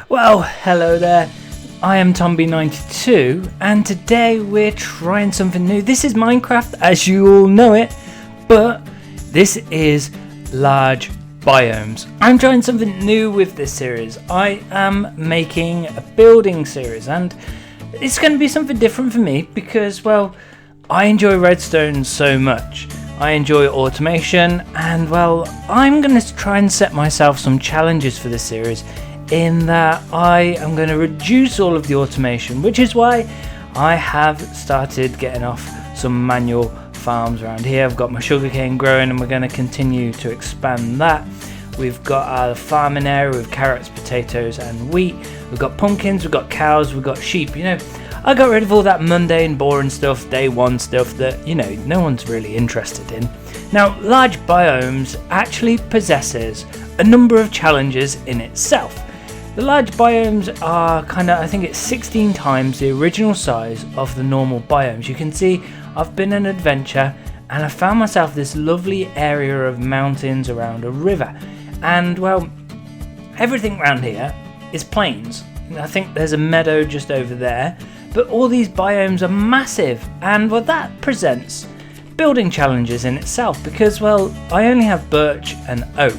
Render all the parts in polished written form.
Well, hello there. I am Tomby92 and today we're trying something new. This is Minecraft as you all know it, but this is large biomes. I'm trying something new with this series. I am making a building series and it's going to be something different for me because, well, I enjoy redstone so much. I enjoy automation and, well, I'm going to try and set myself some challenges for this series in that I am going to reduce all of the automation, which is why I have started getting off some manual farms around here. I've got my sugarcane growing and we're going to continue to expand that. We've got our farming area with carrots, potatoes and wheat. We've got pumpkins, we've got cows, we've got sheep. You know, I got rid of all that mundane, boring stuff, day one stuff that, you know, no one's really interested in. Now, large biomes actually possesses a number of challenges in itself. The large biomes are I think it's 16 times the original size of the normal biomes. You can see I've been on an adventure and I found myself this lovely area of mountains around a river. And, well, everything around here is plains. I think there's a meadow just over there, but all these biomes are massive, and, well, that presents building challenges in itself because, well, I only have birch and oak.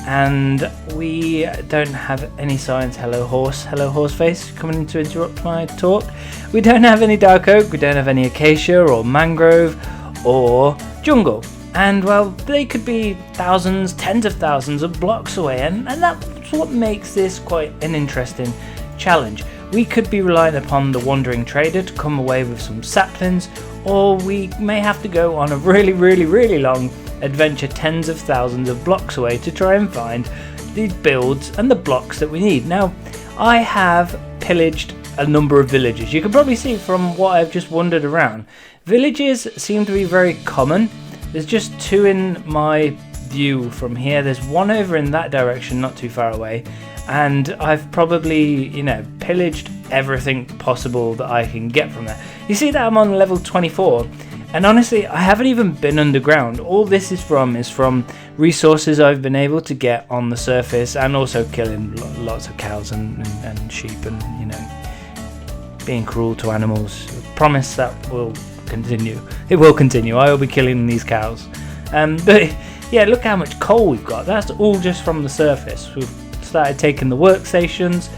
And we don't have any signs. Hello horse face, coming in to interrupt my talk. We don't have any dark oak, we don't have any acacia or mangrove or jungle. And, well, they could be thousands, tens of thousands of blocks away, and that's what makes this quite an interesting challenge. We could be relying upon the wandering trader to come away with some saplings, or we may have to go on a really long adventure tens of thousands of blocks away to try and find the builds and the blocks that we need. Now, I have pillaged a number of villages. You can probably see from what I've just wandered around. Villages seem to be very common. There's just two in my view from here. There's one over in that direction, not too far away. And I've probably, you know, pillaged everything possible that I can get from there. You see that I'm on level 24. And honestly, I haven't even been underground. All this is from resources I've been able to get on the surface, and also killing lots of cows and sheep, and, you know, being cruel to animals. I promise that will continue. It will continue. I will be killing these cows. But yeah, look how much coal we've got. That's all just from the surface. We've started taking the workstations.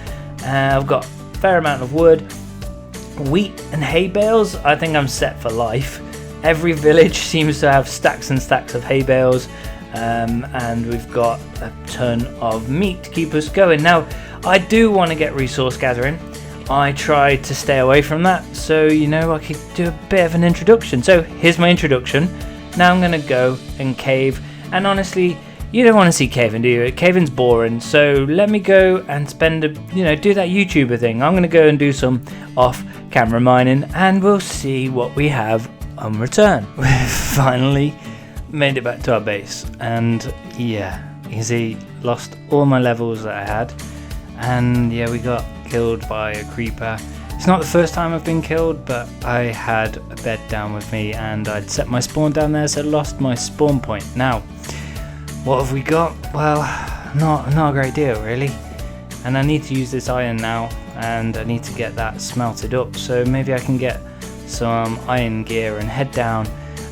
I've got a fair amount of wood, wheat and hay bales. I think I'm set for life. Every village seems to have stacks and stacks of hay bales, and we've got a ton of meat to keep us going. Now, I do want to get resource gathering. I tried to stay away from that, so, you know, I could do a bit of an introduction. So here's my introduction. Now I'm going to go and cave, and honestly, you don't want to see caving, do you? Caving's boring, so let me go and do that YouTuber thing. I'm going to go and do some off-camera mining, and we'll see what we have on return. We've finally made it back to our base, and yeah, you can see lost all my levels that I had, and yeah, we got killed by a creeper. It's not the first time I've been killed, but I had a bed down with me and I'd set my spawn down there, so I lost my spawn point. Now, what have we got? Well, not a great deal really, and I need to use this iron now, and I need to get that smelted up, so maybe I can get some iron gear and head down,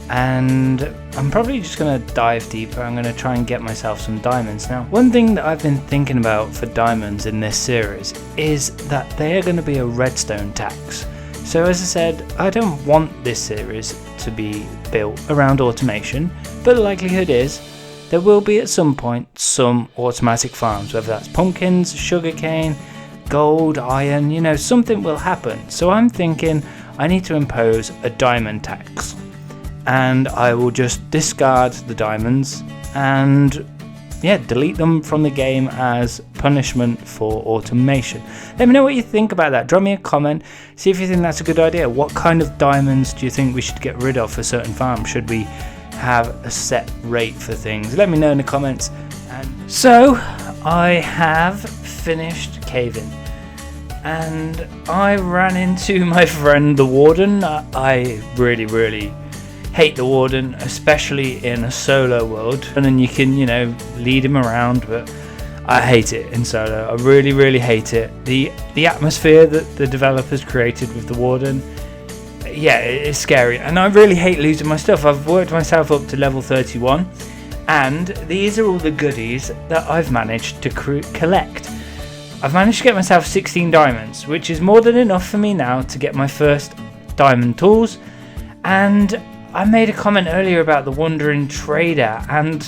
and I'm probably just going to dive deeper. I'm going to try and get myself some diamonds. Now, one thing that I've been thinking about for diamonds in this series is that they are going to be a redstone tax. So as I said, I don't want this series to be built around automation, but the likelihood is there will be at some point some automatic farms, whether that's pumpkins, sugarcane, gold, iron, you know, something will happen. So I'm thinking I need to impose a diamond tax, and I will just discard the diamonds and, yeah, delete them from the game as punishment for automation. Let me know what you think about that. Drop me a comment, see if you think that's a good idea. What kind of diamonds do you think we should get rid of for certain farms? Should we have a set rate for things? Let me know in the comments. And so I have finished caving, and I ran into my friend the Warden. I really hate the Warden, especially in a solo world, and then you can, you know, lead him around, but I hate it in solo. I really hate it. The atmosphere that the developers created with the Warden, yeah, it's scary, and I really hate losing my stuff. I've worked myself up to level 31, and these are all the goodies that I've managed to collect. I've managed to get myself 16 diamonds, which is more than enough for me now to get my first diamond tools. And I made a comment earlier about the wandering trader, and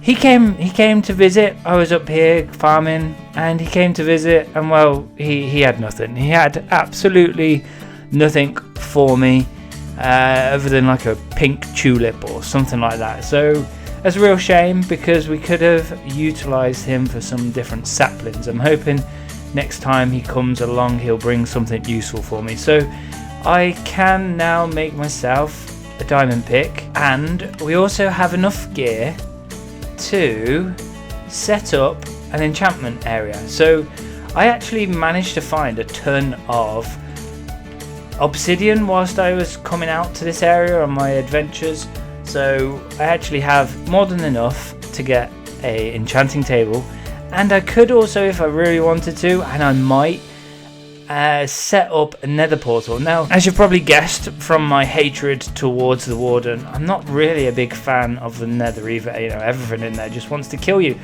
he came to visit. I was up here farming, and he came to visit, and well, he had nothing. He had absolutely nothing for me, other than like a pink tulip or something like that. So that's a real shame, because we could have utilised him for some different saplings. I'm hoping next time he comes along he'll bring something useful for me. So I can now make myself a diamond pick, and we also have enough gear to set up an enchantment area. So I actually managed to find a ton of obsidian whilst I was coming out to this area on my adventures. So I actually have more than enough to get a enchanting table, and I could also, if I really wanted to, and I might, set up a nether portal. Now, as you've probably guessed from my hatred towards the Warden, I'm not really a big fan of the nether either. You know, everything in there just wants to kill you,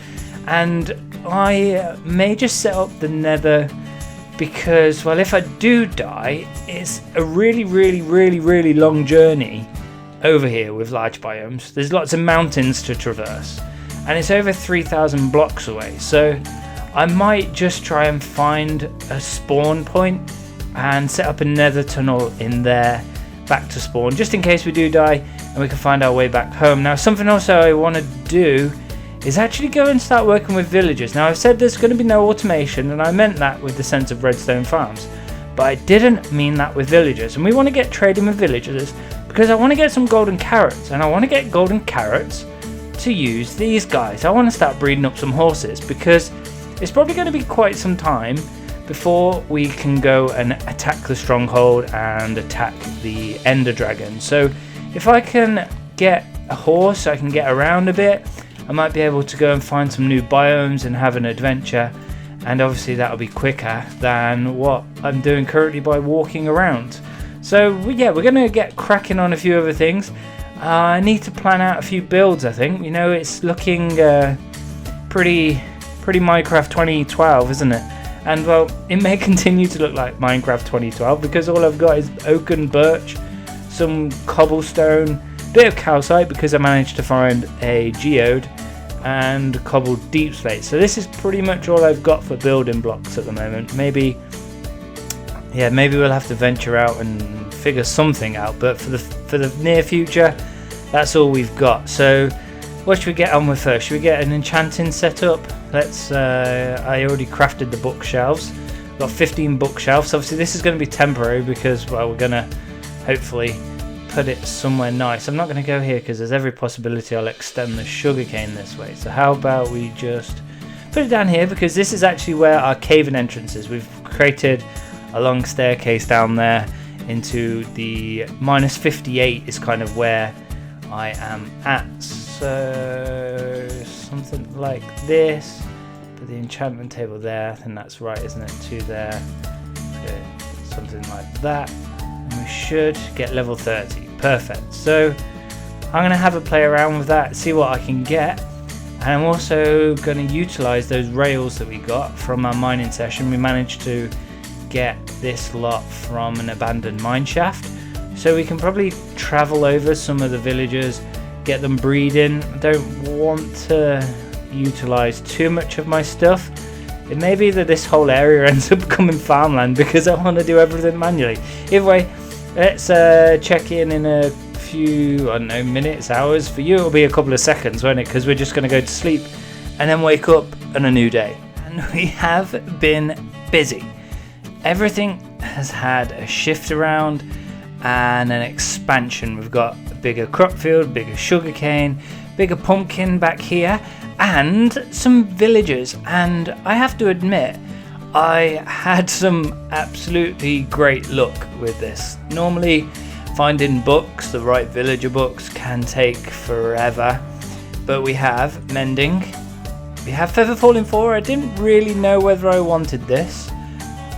and I may just set up the nether because, well, if I do die, it's a really long journey over here with large biomes. There's lots of mountains to traverse, and it's over 3,000 blocks away. So I might just try and find a spawn point and set up a nether tunnel in there back to spawn, just in case we do die and we can find our way back home. Now, something else I want to do is actually go and start working with villagers. Now, I've said there's going to be no automation, and I meant that with the sense of redstone farms, but I didn't mean that with villagers. And we want to get trading with villagers because I want to get some golden carrots, and I want to get golden carrots to use these guys. I want to start breeding up some horses, because it's probably going to be quite some time before we can go and attack the stronghold and attack the ender dragon. So if I can get a horse, I can get around a bit. I might be able to go and find some new biomes and have an adventure, and obviously that'll be quicker than what I'm doing currently by walking around. So yeah, we're going to get cracking on a few other things. I need to plan out a few builds, I think. You know, it's looking pretty Minecraft 2012, isn't it? And well, it may continue to look like Minecraft 2012 because all I've got is oak and birch, some cobblestone, bit of calcite because I managed to find a geode, and cobbled deep slate. So this is pretty much all I've got for building blocks at the moment. Maybe we'll have to venture out and figure something out, but for the near future, that's all we've got. So what should we get on with first? Should we get an enchanting setup? Let's I already crafted the bookshelves. Got 15 bookshelves. Obviously this is going to be temporary because, well, we're going to hopefully put it somewhere nice. I'm not going to go here because there's every possibility I'll extend the sugarcane this way. So how about we just put it down here, because this is actually where our cavern entrance is. We've created a long staircase down there into the -58 is kind of where I am at. So something like this. Put the enchantment table there. I think that's right, isn't it? 2 there. Okay, something like that. We should get level 30. Perfect. So I'm going to have a play around with that, see what I can get, and I'm also going to utilize those rails that we got from our mining session. We managed to get this lot from an abandoned mine shaft, so we can probably travel over some of the villagers, get them breeding. I don't want to utilize too much of my stuff. It may be that this whole area ends up becoming farmland because I want to do everything manually. Either way, let's check in a few, I don't know, minutes, hours. For you it'll be a couple of seconds, won't it? Because we're just going to go to sleep and then wake up on a new day. And we have been busy. Everything has had a shift around and an expansion. We've got a bigger crop field, bigger sugarcane, bigger pumpkin back here, and some villagers. And I have to admit, I had some absolutely great luck with this. Normally finding books, the right villager books, can take forever, but we have mending, We have Feather Falling 4. I didn't really know whether I wanted this,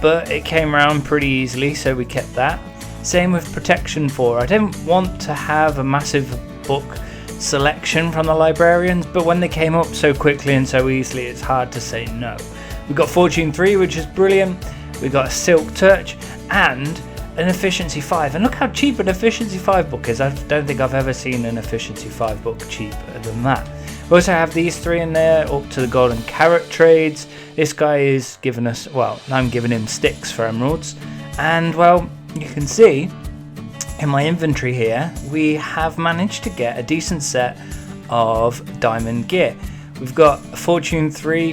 but it came around pretty easily, so we kept that. Same with Protection 4. I didn't want to have a massive book selection from the librarians, but when they came up so quickly and so easily, it's hard to say no. We got Fortune 3, which is brilliant. We got a Silk Touch and an Efficiency 5. And look how cheap an Efficiency 5 book is. I don't think I've ever seen an Efficiency 5 book cheaper than that. We also have these 3 in there, up to the Golden Carrot trades. This guy is giving us, well, I'm giving him sticks for emeralds. And well, you can see in my inventory here, we have managed to get a decent set of diamond gear. We've got a Fortune 3,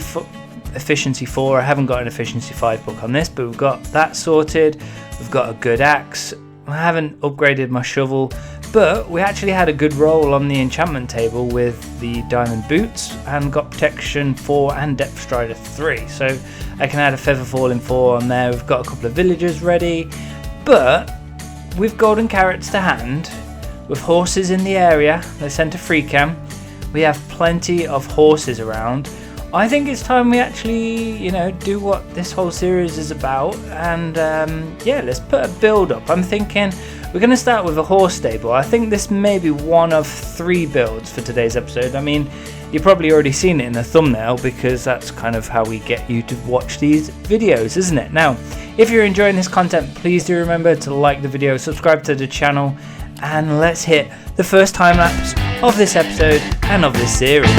Efficiency 4. I haven't got an Efficiency 5 book on this, but we've got that sorted. We've got a good axe. I haven't upgraded my shovel, but we actually had a good roll on the enchantment table with the diamond boots and got Protection 4 and Depth Strider 3. So I can add a Feather Falling 4 on there. We've got a couple of villagers ready, but with golden carrots to hand, with horses in the area, they sent a free cam. We have plenty of horses around. I think it's time we actually, you know, do what this whole series is about, and yeah, let's put a build up. I'm thinking we're going to start with a horse stable. I think this may be one of 3 builds for today's episode. I mean, you've probably already seen it in the thumbnail because that's kind of how we get you to watch these videos, isn't it? Now, if you're enjoying this content, please do remember to like the video, subscribe to the channel, and let's hit the first time lapse of this episode and of this series.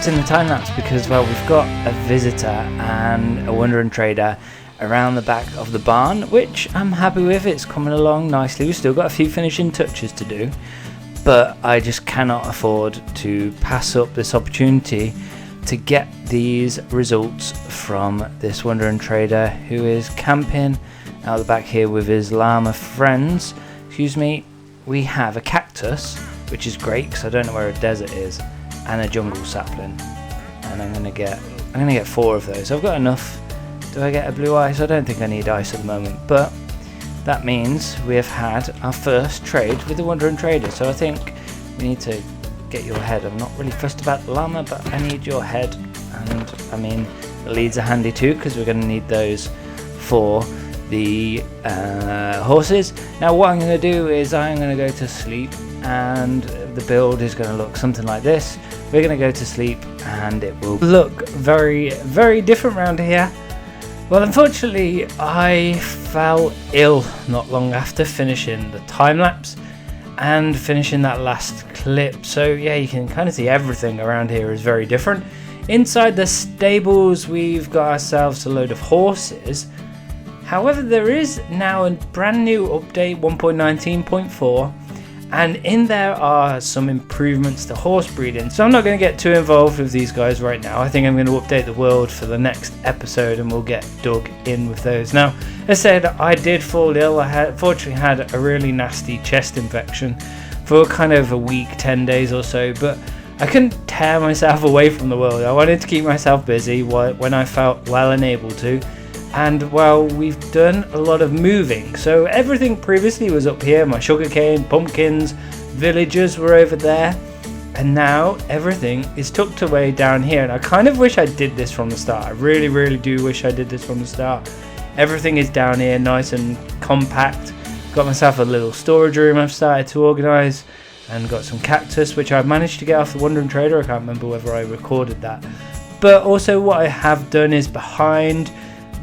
In the time lapse because, well, we've got a visitor and a wandering trader around the back of the barn, which I'm happy with. It's coming along nicely. We've still got a few finishing touches to do, but I just cannot afford to pass up this opportunity to get these results from this wandering trader who is camping out the back here with his llama friends. Excuse me. We have a cactus, which is great because I don't know where a desert is, and a jungle sapling, and I'm gonna get 4 of those. I've got enough. Do I get a blue ice? I don't think I need ice at the moment, but that means we have had our first trade with the wandering trader. So I think we need to get your head. I'm not really fussed about the llama, but I need your head, and I mean the leads are handy too because we're gonna need those for the horses. Now what I'm gonna do is I'm gonna go to sleep, and the build is going to look something like this. We're going to go to sleep and it will look very, very different around here. Well, unfortunately, I fell ill not long after finishing the time lapse and finishing that last clip. So yeah, you can kind of see everything around here is very different. Inside the stables, we've got ourselves a load of horses. However, there is now a brand new update, 1.19.4. and in there are some improvements to horse breeding. So I'm not going to get too involved with these guys right now. I think I'm going to update the world for the next episode and we'll get dug in with those. Now, as I said, I did fall ill. I fortunately had a really nasty chest infection for kind of a week, 10 days or so, but I couldn't tear myself away from the world. I wanted to keep myself busy when I felt well and able to. And well, we've done a lot of moving. So everything previously was up here, my sugarcane, pumpkins, villagers were over there. And now everything is tucked away down here. And I kind of wish I did this from the start. I really, really do wish I did this from the start. Everything is down here, nice and compact. Got myself a little storage room I've started to organise. And got some cactus, which I've managed to get off the Wandering Trader. I can't remember whether I recorded that. But also what I have done is behind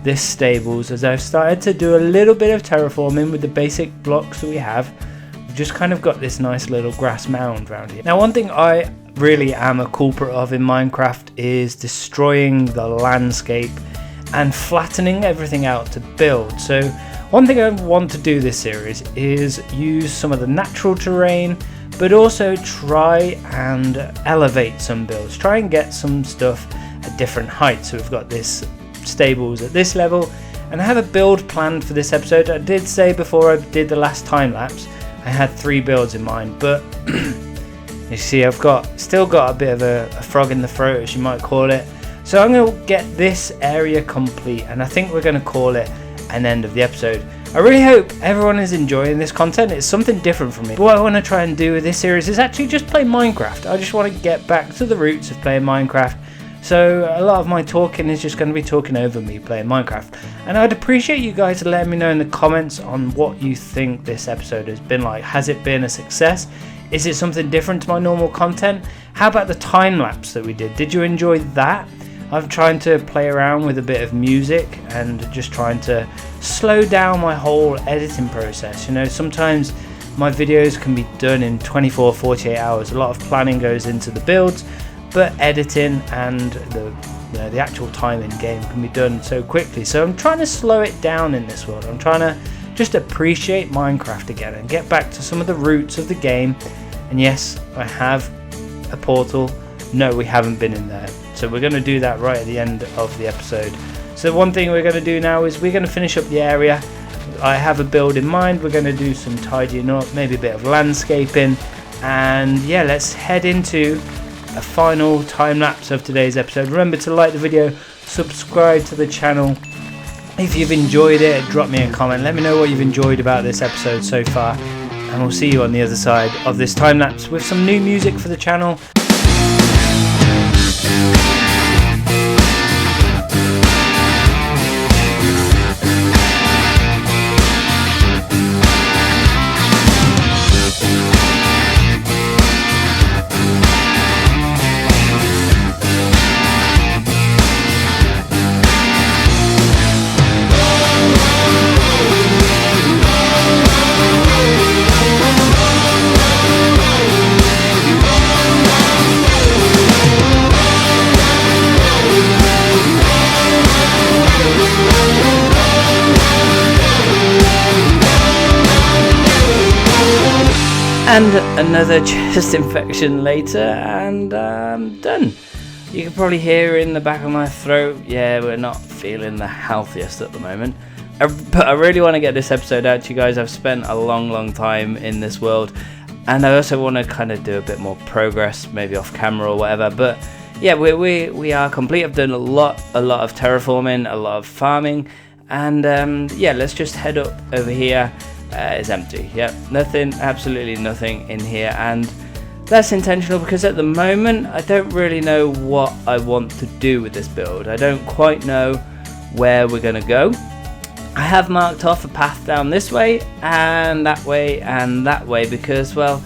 this stables, as I've started to do a little bit of terraforming with the basic blocks that we have, we've just kind of got this nice little grass mound around here. Now, one thing I really am a culprit of in Minecraft is destroying the landscape and flattening everything out to build. So one thing I want to do this series is use some of the natural terrain, but also try and elevate some builds, try and get some stuff at different heights. So we've got this stables at this level, and I have a build planned for this episode. I did say before I did the last time lapse I had 3 builds in mind, but you see I've still got a bit of a frog in the throat, as you might call it. So I'm going to get this area complete, and I think we're going to call it an end of the episode. I really hope everyone is enjoying this content. It's something different for me. What I want to try and do with this series is actually just play Minecraft. I just want to get back to the roots of playing Minecraft. So a lot of my talking is just going to be talking over me playing Minecraft. And I'd appreciate you guys letting me know in the comments on what you think this episode has been like. Has it been a success? Is it something different to my normal content? How about the time lapse that we did? Did you enjoy that? I'm trying to play around with a bit of music and just trying to slow down my whole editing process. You know, sometimes my videos can be done in 24, 48 hours. A lot of planning goes into the builds, but editing and the actual time in game can be done so quickly. So I'm trying to slow it down in this world. I'm trying to just appreciate Minecraft again and get back to some of the roots of the game. And yes, I have a portal. No, we haven't been in there. So we're going to do that right at the end of the episode. So one thing we're going to do now is we're going to finish up the area. I have a build in mind. We're going to do some tidying up, maybe a bit of landscaping. And yeah, let's head into a final time lapse of today's episode. Remember to like the video, subscribe to the channel. If you've enjoyed it, drop me a comment. Let me know what you've enjoyed about this episode so far. And we'll see you on the other side of this time lapse with some new music for the channel. And another chest infection later, and I'm done. You can probably hear in the back of my throat, yeah, we're not feeling the healthiest at the moment. But I really want to get this episode out to you guys. I've spent a long time in this world, and I also want to kind of do a bit more progress, maybe off camera or whatever. But yeah, we are complete. I've done a lot of terraforming, a lot of farming, and yeah, let's just head up over here. It's empty. Yep, nothing, absolutely nothing in here, and that's intentional because at the moment I don't really know what I want to do with this build. I don't quite know where we're gonna go. I have marked off a path down this way and that way because, well,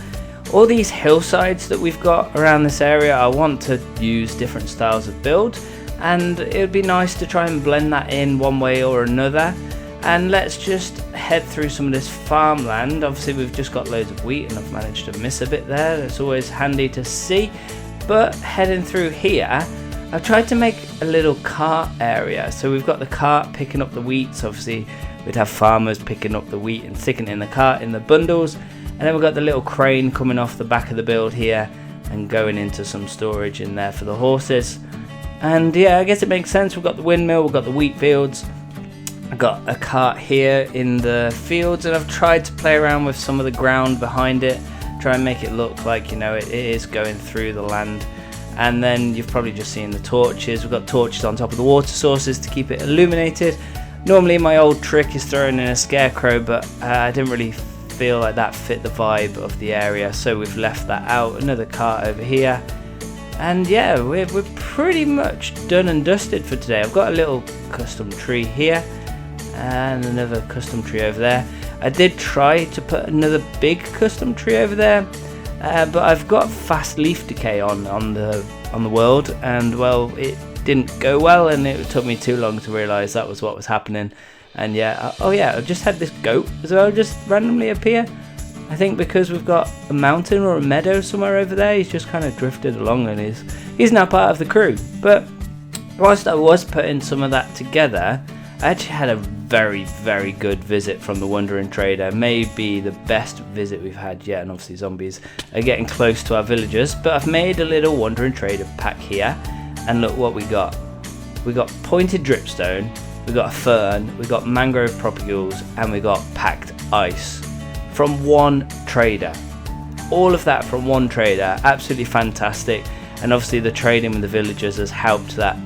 all these hillsides that we've got around this area, I want to use different styles of build, and it would be nice to try and blend that in one way or another. And let's just head through some of this farmland. Obviously we've just got loads of wheat and I've managed to miss a bit there. That's always handy to see. But heading through here, I've tried to make a little cart area. So we've got the cart picking up the wheat. So obviously we'd have farmers picking up the wheat and sticking it in the cart in the bundles. And then we've got the little crane coming off the back of the build here and going into some storage in there for the horses. And yeah, I guess it makes sense. We've got the windmill, we've got the wheat fields. I've got a cart here in the fields, and I've tried to play around with some of the ground behind it, try and make it look like, you know, it is going through the land. And then you've probably just seen the torches. We've got torches on top of the water sources to keep it illuminated. Normally my old trick is throwing in a scarecrow, but I didn't really feel like that fit the vibe of the area, so we've left that out. Another cart over here, and yeah, we're pretty much done and dusted for today. I've got a little custom tree here and another custom tree over there. I did try to put another big custom tree over there, but I've got fast leaf decay on the world, and well, it didn't go well, and it took me too long to realise that was what was happening. And yeah, oh yeah, I've just had this goat as well just randomly appear. I think because we've got a mountain or a meadow somewhere over there, he's just kind of drifted along, and he's now part of the crew. But whilst I was putting some of that together, I actually had a very good visit from the Wandering Trader. Maybe the best visit we've had yet, and obviously zombies are getting close to our villagers. But I've made a little Wandering Trader pack here, and look what we got. We got pointed dripstone, we got a fern, we got mangrove propagules, and we got packed ice from one trader. All of that from one trader, absolutely fantastic. And obviously the trading with the villagers has helped that.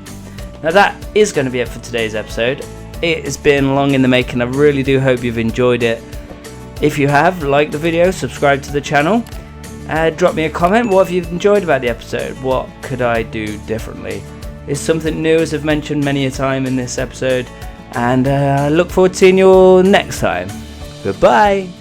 Now that is going to be it for today's episode. It has been long in the making. I really do hope you've enjoyed it. If you have, like the video, subscribe to the channel, drop me a comment. What have you enjoyed about the episode? What could I do differently? It's something new, as I've mentioned many a time in this episode, and I look forward to seeing you all next time. Goodbye.